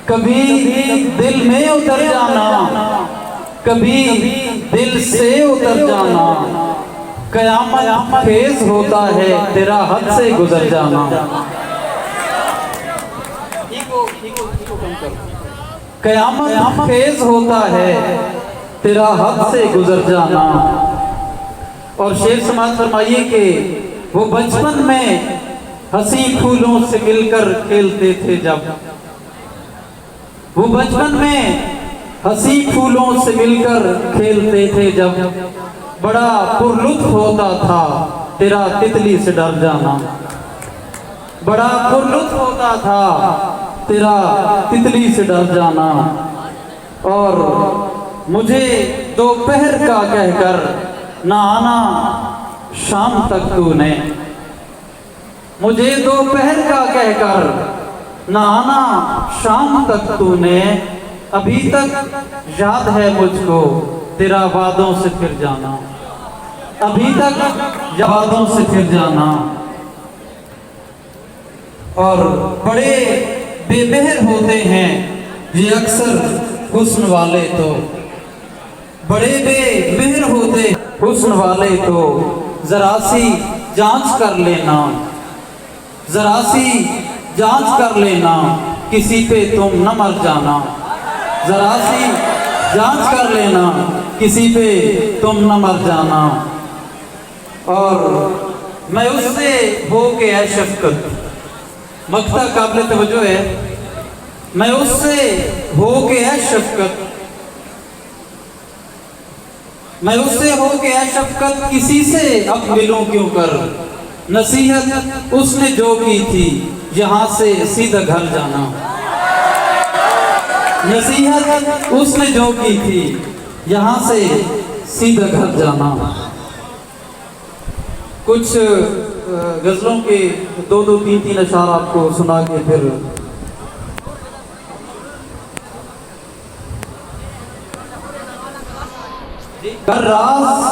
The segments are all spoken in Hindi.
कभी दिल में उतर जाना, कभी दिल से उतर जाना, कयामत फेज होता है तेरा हद से गुजर जाना। कयामत फेज होता है तेरा हद से गुजर जाना। और शेर समाज फरमाइए कि वो बचपन में हंसी फूलों से मिलकर खेलते थे जब, वो बचपन में हंसी फूलों से मिलकर खेलते थे जब, बड़ा पुरलुत्फ होता था तेरा तितली से डर जाना, बड़ा पुरलुत्फ होता था तेरा तितली से डर जाना। और मुझे दोपहर का कहकर ना आना शाम तक तूने, मुझे दोपहर का कहकर ना आना शाम तक तूने, अभी तक याद है मुझको तेरा वादों से फिर जाना, अभी तक वादों से फिर जाना। और बड़े बेमेहर होते हैं ये अक्सर हुस्न वाले, तो बड़े बेमेहर होते हुस्न वाले, तो जरा सी जांच कर लेना, जरा सी जांच कर लेना, किसी पे तुम न मर जाना, जरा सी जांच कर लेना, किसी पे तुम न मर जाना। और मैं उससे हो के है शफकत, मक्ता काबिल तवज्जो है, मैं उससे हो के है शफकत, मैं उससे हो के है शफकत, किसी से अब मिलूं क्यों कर, नसीहत उसने जो की थी यहाँ से सीधा घर जाना, नसीहत उसने जो की थी यहाँ से सीधा घर जाना। कुछ गजलों के दो तीन अशार आपको सुना के फिर कर राज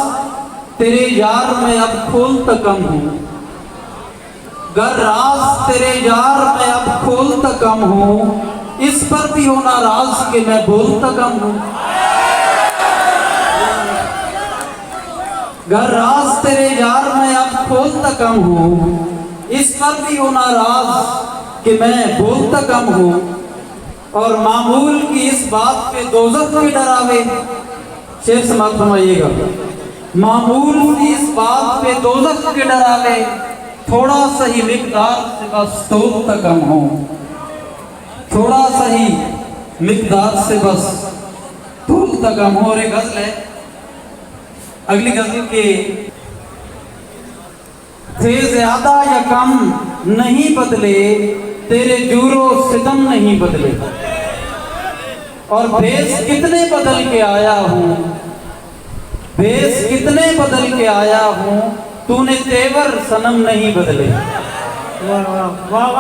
तेरे यार में अब खोलता कम हूँ, गर राज तेरे यार में अब खोलता कम हूँ, इस पर भी हो नाराज कि मैं बोलता कम हूँ। गर राज तेरे यार में अब खोलता कम हूँ, इस पर भी हो नाराज कि मैं बोलता कम हूँ। और मामूल की इस बात पे दोज़ख में डरावे, शेर समाप्त फरमाइएगा, मामूल की इस बात पे दोज़ख के डरावे, थोड़ा सही मिकदार से बस तोलता कम हो, थोड़ा सही मिकदार से बस तोलता कम हो। और एक गजल है, अगली गजल के थे ज्यादा या कम नहीं बदले, तेरे जूरो सितम नहीं बदले, और भेस कितने बदल के आया हूँ, भेस कितने बदल के आया हूँ, तूने तेवर सनम नहीं बदले,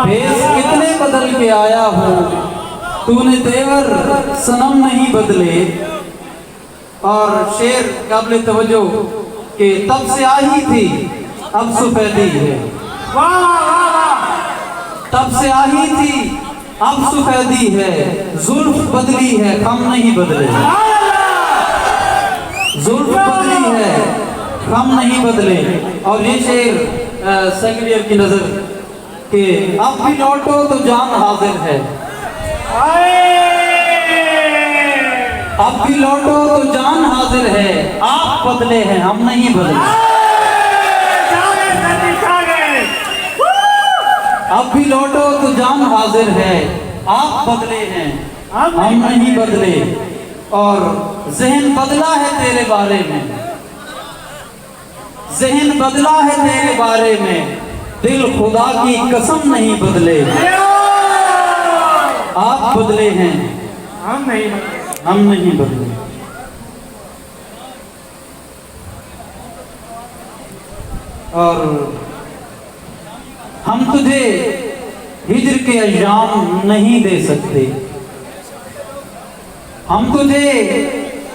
भेस कितने बदल के आया हूँ, तूने तेवर सनम नहीं बदले। और शेर काबिल तवज्जो कि तब से आई थी अब सफेदी है, तब से आई थी अब सफेदी है, जुल्फ बदली है हम नहीं बदले, जुल्फ बदली है हम नहीं बदले। और ये शेर सेकंड ईयर की नजर कि अब भी लौटो तो जान हाजिर है, अब भी लौटो तो जान हाजिर है, आप बदले हैं हम नहीं बदले, अब भी लौटो तो जान हाजिर है, आप बदले हैं हम नहीं बदले। और जहन बदला है तेरे बारे में, जहन बदला है तेरे बारे में, दिल खुदा की कसम नहीं बदले, आप बदले हैं हम नहीं बदले। और हम तुझे हिज्र के अय्याम नहीं दे सकते, हम तुझे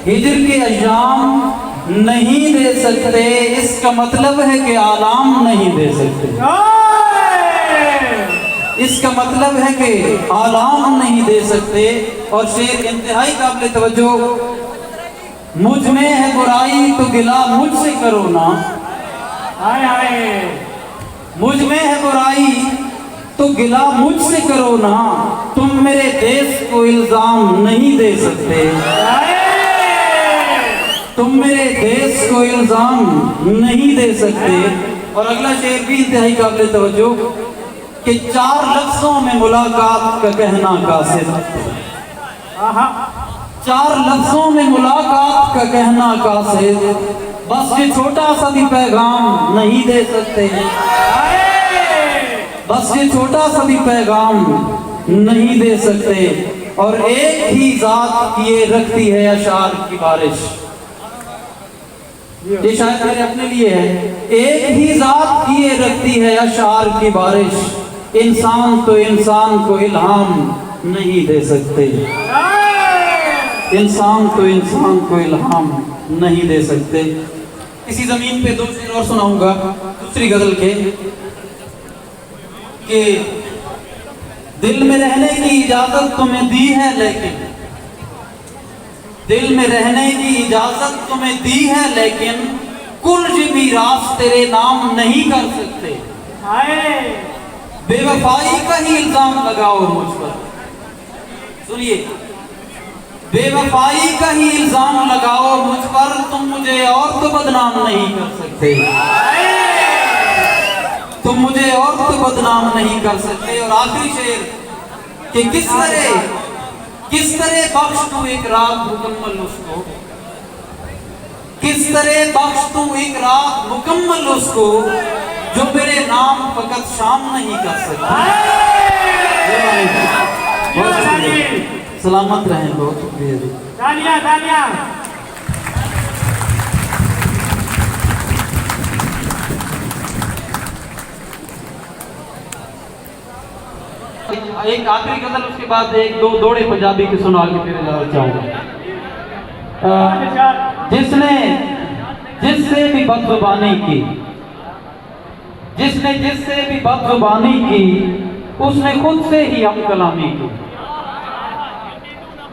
हिज्र के अय्याम नहीं दे सकते, इसका मतलब है कि आलाम नहीं दे सकते, इसका मतलब है कि आलाम नहीं दे सकते। और शेर इंतहाई काबिल तवज्जो, मुझ में है बुराई तो गिला मुझसे करो ना। हाय हाय, मुझ में है बुराई तो गिला मुझसे करो ना, तुम मेरे देश को इल्जाम नहीं दे सकते। तुम मेरे देश को इल्जाम नहीं दे सकते। और अगला शेर भी इंतहाई काबिल तवज्जो कि 4 लफ्जों में मुलाकात का कहना कासिर। 4 लफ्जों में मुलाकात का कहना कासिर, बस ये छोटा सा भी पैगाम नहीं दे सकते। बस ये छोटा सा भी पैगाम नहीं दे सकते। और एक ही जात किए रखती है अशार की बारिश। ये शायद मेरे अपने लिए है। एक ही जात किए रखती है अशार की बारिश, इंसान तो इंसान को इल्हाम नहीं दे सकते। इंसान तो इंसान को इल्हाम नहीं दे सकते। इसी जमीन पे 2 शेर और सुनाऊंगा दूसरी गजल के कि दिल में रहने की इजाजत तुम्हें दी है, लेकिन दिल में रहने की इजाजत तुम्हें दी है, लेकिन कुल मीरास तेरे नाम नहीं कर सकते। बेवफाई का ही इल्जाम लगाओ मुझ पर। सुनिए, बेवफाई का ही इल्जाम लगाओ मुझ पर, तुम मुझे और तो बदनाम नहीं कर सकते। तुम मुझे और तो बदनाम नहीं कर सकते। और आखिरी शेर कि किस तरह बख्श तू एक रात मुकम्मल उसको, किस तरह बख्श तू एक रात मुकम्मल उसको, जो मेरे नाम फकत शाम नहीं कर सकता। सलामत रहें, बहुत शुक्रिया। एक आखिरी गजल, उसके बाद एक दो दौड़े पंजाबी की सुना के फिर जाना चाहूंगा। जिससे भी बदजुबानी की, जिससे भी बदजुबानी की, उसने खुद से ही हम कलामी की।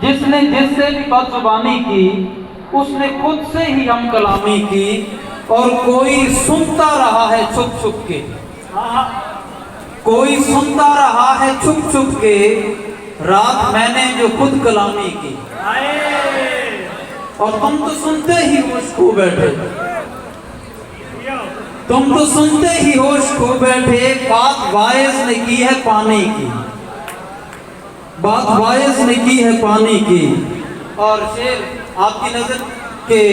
जिससे भी बदजुबानी की, उसने खुद से ही हम कलामी की। और कोई सुनता रहा है छुप छुप के, कोई सुनता रहा है छुप छुप के, रात मैंने जो खुद कलामी की। और तुम तो सुनते ही होश खो बैठे, तुम तो सुनते ही होश खो बैठे। बात वायस ने की है पानी की, बात वायस ने की है पानी की। और शेर आपकी नजर के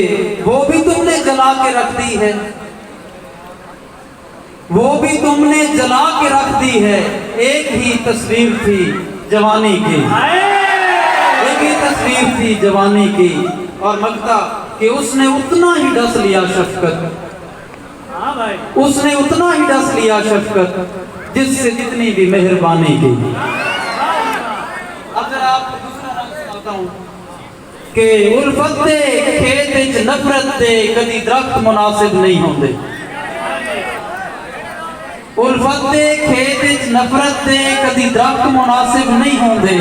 वो भी तुमने जला के रख दी है, वो भी तुमने जला के रख दी है। एक ही तस्वीर थी जवानी की, एक ही तस्वीर थी जवानी की। और मगता कि उसने उतना ही डस लिया शफकत, उसने उतना ही डस लिया शफकत, जिससे जितनी भी मेहरबानी की। अब जरा आपको दूसरा रंग सुनाता हूं कि उल्फत दे खेत विच नफरत दे कदी दरख्त मुनासिब नहीं होंदे। उल्फत दे खेत विच नफरत दे कदी दरख्त मुनासिब नहीं होंदे।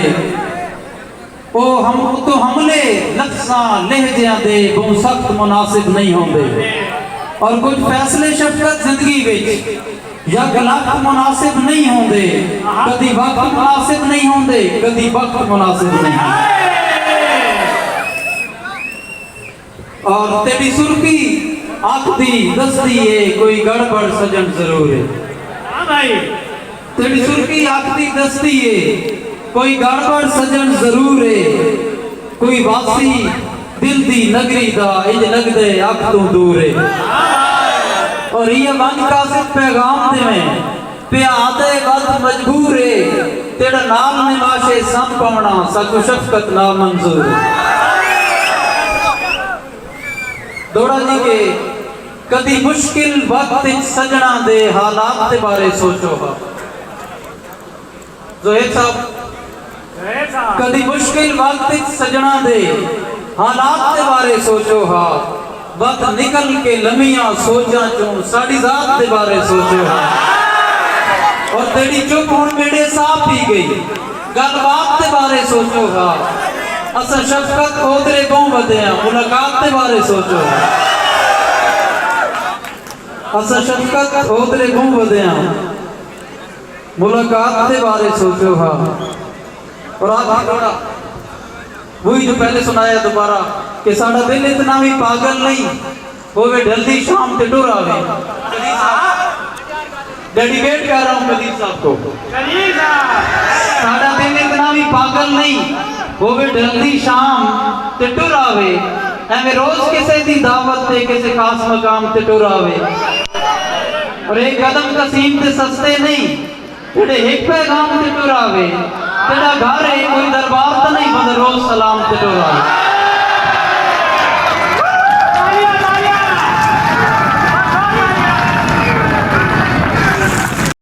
ओ हम तो हमले लफ्ज़ां लहजियां दे बहु सख्त मुनासिब नहीं होंदे। और कुछ फैसले शफकत जिंदगी विच या गलत मुनासिब नहीं होंदे, कदी वक्त मुनासिब नहीं होंदे, कदी वक्त मुनासिब नहीं। और तेरी सुर्खी आखदी दसदी है कोई गड़बड़ सजन जरूर है। तेरी सुर्खी आखदी दसदी है कोई गड़बड़ सजन जरूर है। कोई वासी दिल दी नगरी दा इंज लगदे अख तू दूर है। और ये मन का सिर्फ पैगाम देवें पिया दे वक्त मजबूर है। तेरा नाम निवाशे सम पवना सको शफकत ना मंजूर। दौड़ा जी के कदी मुश्किल वक्त सजना दे हालात के बारे सोचो हा। जोहेब साहब, कदी मुश्किल वक्त सजना दे हालात के बारे सोचो हा। वक्त निकल के लमियां सोचा चूं साड़ी जात के बारे सोचो हा। और तेरी चुप हुण मेरे साफ पी गई गलबात के बारे सोचो हाँ असा शफकत ओदरे बहु वधिया मुलाकात के बारे सोचो असा शफकत ओदरे बहु वधिया मुलाकात के बारे सोचो हाँ। और आप थोड़ा वही जो पहले सुनाया दोबारा कि साडा दिल इतना भी पागल नहीं होवे जल्दी शाम ते टुर आवे। डेडिकेट कर रहा हूँ कलीम साहब को। साडा दिल इतना भी पागल नहीं होवे जल्दी शाम ते टुर आवे एवें रोज किसी दी दावत ते किसी खास मकाम ते टुर आवे। और एक कदम कसीम ते सस्ते नहीं तेरे एक पैगाम ते टुर आवे तेरा घर है कोई दरबार तो नहीं बंद रोज सलाम ते टुर आवे।